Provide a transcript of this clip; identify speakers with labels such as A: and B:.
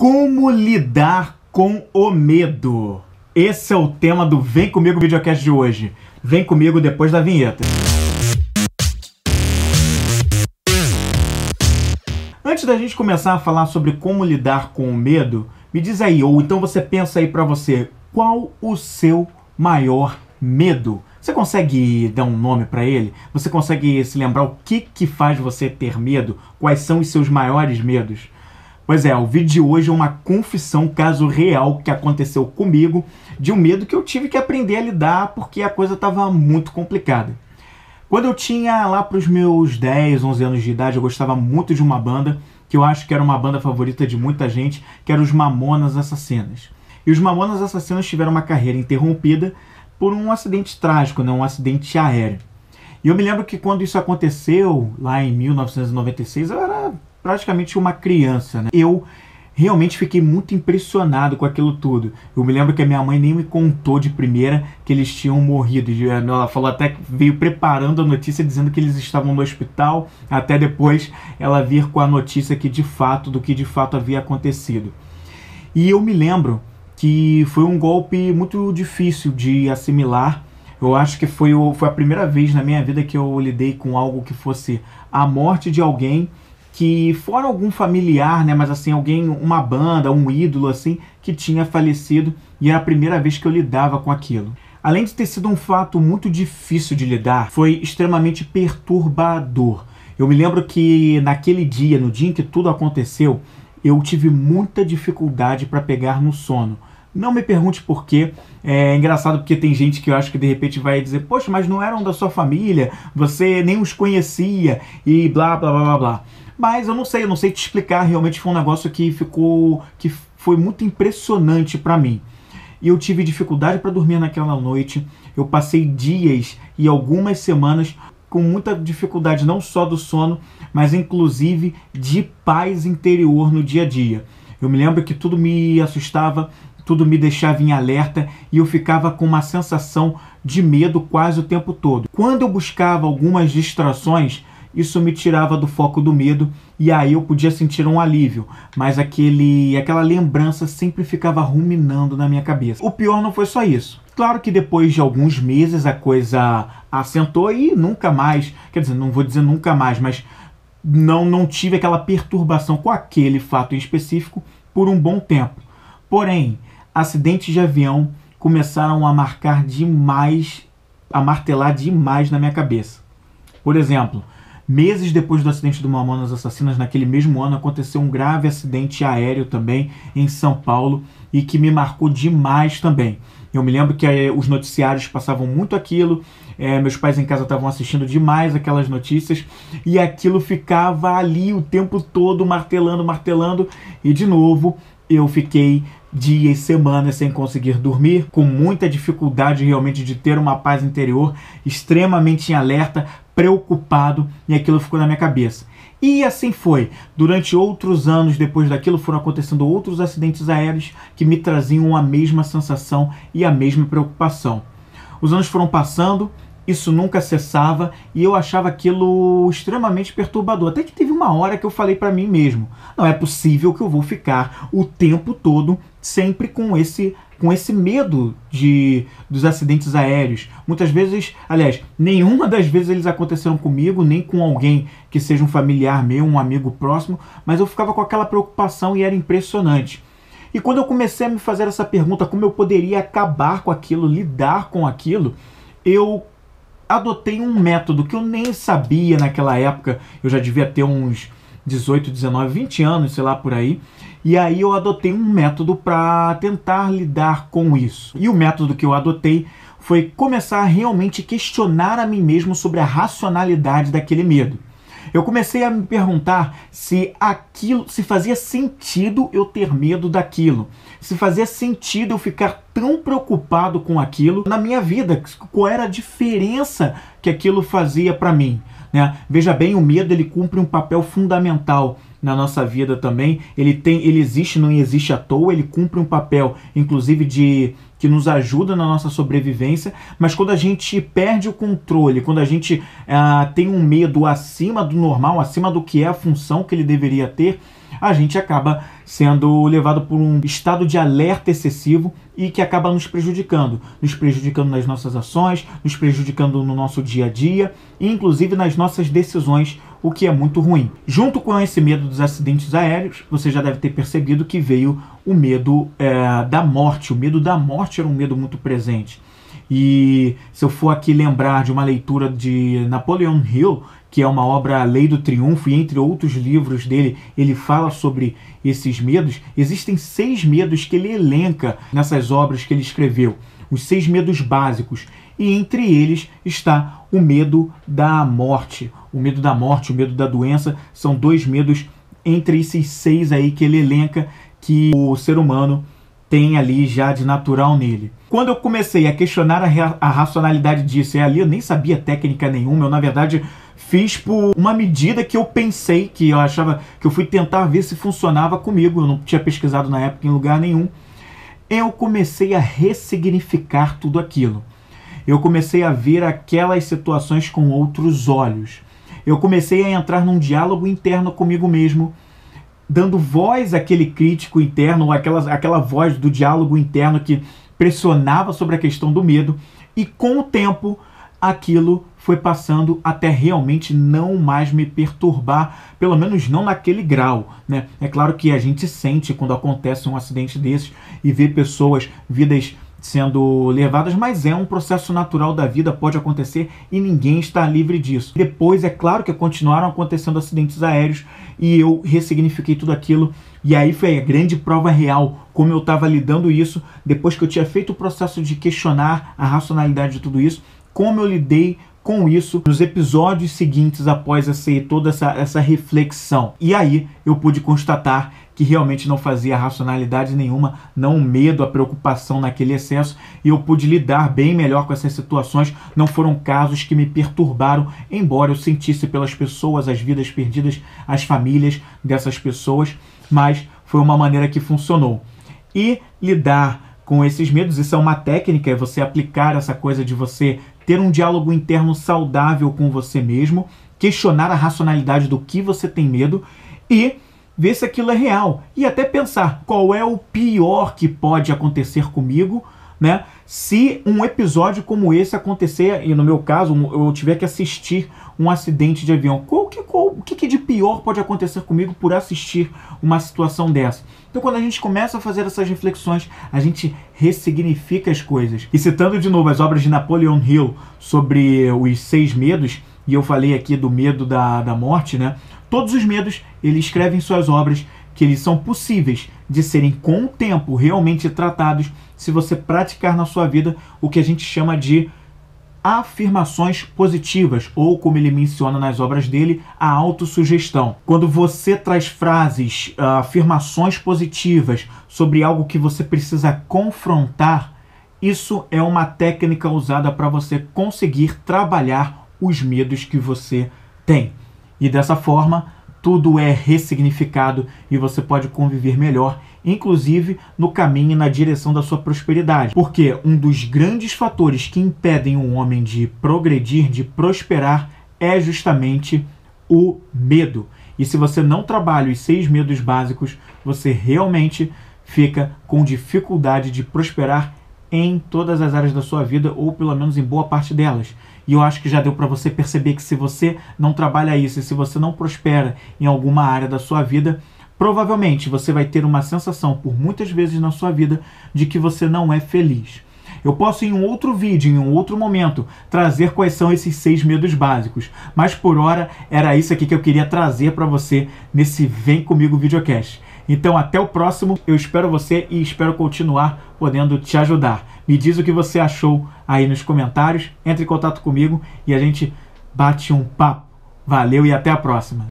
A: Como lidar com o medo? Esse é o tema do Vem Comigo Videocast de hoje. Vem comigo depois da vinheta. Antes da gente começar a falar sobre como lidar com o medo, me diz aí, ou então você pensa aí pra você, qual o seu maior medo? Você consegue dar um nome pra ele? Você consegue se lembrar o que faz você ter medo? Quais são os seus maiores medos? Pois é, o vídeo de hoje é uma confissão, caso real que aconteceu comigo, de um medo que eu tive que aprender a lidar porque a coisa estava muito complicada. Quando eu tinha lá para os meus 10, 11 anos de idade, eu gostava muito de uma banda, que eu acho que era uma banda favorita de muita gente, que era os Mamonas Assassinas. E os Mamonas Assassinas tiveram uma carreira interrompida por um acidente trágico, um acidente aéreo. E eu me lembro que quando isso aconteceu, lá em 1996, eu era praticamente uma criança, né? Eu realmente fiquei muito impressionado com aquilo tudo. Eu me lembro que a minha mãe nem me contou de primeira que eles tinham morrido. Ela falou até que veio preparando a notícia dizendo que eles estavam no hospital, até depois ela vir com a notícia que do que de fato havia acontecido. E eu me lembro que foi um golpe muito difícil de assimilar. Eu acho que foi a primeira vez na minha vida que eu lidei com algo que fosse a morte de alguém que fora algum familiar, né, mas assim, alguém, uma banda, um ídolo assim, que tinha falecido, e era a primeira vez que eu lidava com aquilo. Além de ter sido um fato muito difícil de lidar, foi extremamente perturbador. Eu me lembro que naquele dia, no dia em que tudo aconteceu, eu tive muita dificuldade para pegar no sono. Não me pergunte por quê. É engraçado porque tem gente que eu acho que de repente vai dizer: poxa, mas não eram da sua família, você nem os conhecia e blá blá blá blá blá. Mas eu não sei te explicar, realmente foi um negócio que foi muito impressionante para mim. E eu tive dificuldade para dormir naquela noite. Eu passei dias e algumas semanas com muita dificuldade, não só do sono, mas inclusive de paz interior no dia a dia. Eu me lembro que tudo me assustava, tudo me deixava em alerta e eu ficava com uma sensação de medo quase o tempo todo. Quando eu buscava algumas distrações, isso me tirava do foco do medo e aí eu podia sentir um alívio, mas aquela lembrança sempre ficava ruminando na minha cabeça. O pior não foi só isso. Claro que depois de alguns meses a coisa assentou e nunca mais, quer dizer, não vou dizer nunca mais, mas não tive aquela perturbação com aquele fato em específico por um bom tempo. Porém, acidentes de avião começaram a martelar demais na minha cabeça. Por exemplo, meses depois do acidente do Mamonas Assassinas, naquele mesmo ano, aconteceu um grave acidente aéreo também em São Paulo e que me marcou demais também. Eu me lembro que os noticiários passavam muito aquilo, meus pais em casa estavam assistindo demais aquelas notícias e aquilo ficava ali o tempo todo martelando e de novo eu fiquei dias, semanas sem conseguir dormir, com muita dificuldade realmente de ter uma paz interior, extremamente em alerta, preocupado, e aquilo ficou na minha cabeça. E assim foi. Durante outros anos depois daquilo foram acontecendo outros acidentes aéreos que me traziam a mesma sensação e a mesma preocupação. Os anos foram passando, isso nunca cessava e eu achava aquilo extremamente perturbador. Até que teve uma hora que eu falei para mim mesmo: não é possível que eu vou ficar o tempo todo sempre com esse medo dos acidentes aéreos. Muitas vezes, aliás, nenhuma das vezes eles aconteceram comigo, nem com alguém que seja um familiar meu, um amigo próximo, mas eu ficava com aquela preocupação e era impressionante. E quando eu comecei a me fazer essa pergunta, como eu poderia acabar com aquilo, lidar com aquilo, eu adotei um método que eu nem sabia naquela época. Eu já devia ter uns 18, 19, 20 anos, sei lá, por aí. E aí eu adotei um método para tentar lidar com isso. E o método que eu adotei foi começar a realmente questionar a mim mesmo sobre a racionalidade daquele medo. Eu comecei a me perguntar se fazia sentido eu ter medo daquilo, se fazia sentido eu ficar tão preocupado com aquilo na minha vida, qual era a diferença que aquilo fazia para mim, né? Veja bem, o medo ele cumpre um papel fundamental na nossa vida também. Ele existe, não existe à toa, ele cumpre um papel, inclusive, que nos ajuda na nossa sobrevivência, mas quando a gente perde o controle, quando a gente tem um medo acima do normal, acima do que é a função que ele deveria ter, a gente acaba sendo levado por um estado de alerta excessivo e que acaba nos prejudicando nas nossas ações, nos prejudicando no nosso dia a dia e inclusive nas nossas decisões, o que é muito ruim. Junto com esse medo dos acidentes aéreos, você já deve ter percebido que veio o medo da morte. O medo da morte era um medo muito presente. E se eu for aqui lembrar de uma leitura de Napoleon Hill, que é uma obra Lei do Triunfo, e entre outros livros dele, ele fala sobre esses medos. Existem 6 medos que ele elenca nessas obras que ele escreveu. Os 6 medos básicos. E entre eles está o medo da morte. O medo da morte, o medo da doença, são 2 medos entre esses 6 aí que ele elenca que o ser humano tem ali já de natural nele. Quando eu comecei a questionar a racionalidade disso, e ali eu nem sabia técnica nenhuma, eu na verdade fiz por uma medida que eu pensei, que eu achava, que eu fui tentar ver se funcionava comigo, eu não tinha pesquisado na época em lugar nenhum. Eu comecei a ressignificar tudo aquilo. Eu comecei a ver aquelas situações com outros olhos. Eu comecei a entrar num diálogo interno comigo mesmo, dando voz àquele crítico interno, ou aquela voz do diálogo interno que pressionava sobre a questão do medo, e com o tempo aquilo foi passando até realmente não mais me perturbar, pelo menos não naquele grau, né? É claro que a gente sente quando acontece um acidente desses e vê pessoas, vidas sendo levadas, mas é um processo natural da vida, pode acontecer e ninguém está livre disso. Depois, é claro que continuaram acontecendo acidentes aéreos e eu ressignifiquei tudo aquilo, e aí foi a grande prova real, como eu estava lidando isso, depois que eu tinha feito o processo de questionar a racionalidade de tudo isso, como eu lidei com isso nos episódios seguintes após toda essa reflexão. E aí eu pude constatar que realmente não fazia racionalidade nenhuma, não o medo, a preocupação naquele excesso, e eu pude lidar bem melhor com essas situações. Não foram casos que me perturbaram, embora eu sentisse pelas pessoas, as vidas perdidas, as famílias dessas pessoas, mas foi uma maneira que funcionou. E lidar com esses medos, isso é uma técnica, é você aplicar essa coisa de você ter um diálogo interno saudável com você mesmo, questionar a racionalidade do que você tem medo e ver se aquilo é real. E até pensar qual é o pior que pode acontecer comigo, né? Se um episódio como esse acontecer, e no meu caso eu tiver que assistir um acidente de avião, o que de pior pode acontecer comigo por assistir uma situação dessa? Então quando a gente começa a fazer essas reflexões, a gente ressignifica as coisas. E citando de novo as obras de Napoleon Hill sobre os 6 medos, e eu falei aqui do medo da morte, né? Todos os medos, ele escreve em suas obras que eles são possíveis de serem com o tempo realmente tratados se você praticar na sua vida o que a gente chama de afirmações positivas, ou como ele menciona nas obras dele, a autossugestão. Quando você traz frases, afirmações positivas sobre algo que você precisa confrontar, isso é uma técnica usada para você conseguir trabalhar os medos que você tem. E dessa forma, tudo é ressignificado e você pode conviver melhor, inclusive no caminho e na direção da sua prosperidade. Porque um dos grandes fatores que impedem um homem de progredir, de prosperar, é justamente o medo. E se você não trabalha os 6 medos básicos, você realmente fica com dificuldade de prosperar em todas as áreas da sua vida, ou pelo menos em boa parte delas. E eu acho que já deu para você perceber que se você não trabalha isso, e se você não prospera em alguma área da sua vida, provavelmente você vai ter uma sensação por muitas vezes na sua vida de que você não é feliz. Eu posso em um outro vídeo, em um outro momento, trazer quais são esses 6 medos básicos, mas por hora era isso aqui que eu queria trazer para você nesse Vem Comigo Videocast. Então até o próximo, eu espero você e espero continuar podendo te ajudar. Me diz o que você achou aí nos comentários, entre em contato comigo e a gente bate um papo. Valeu e até a próxima!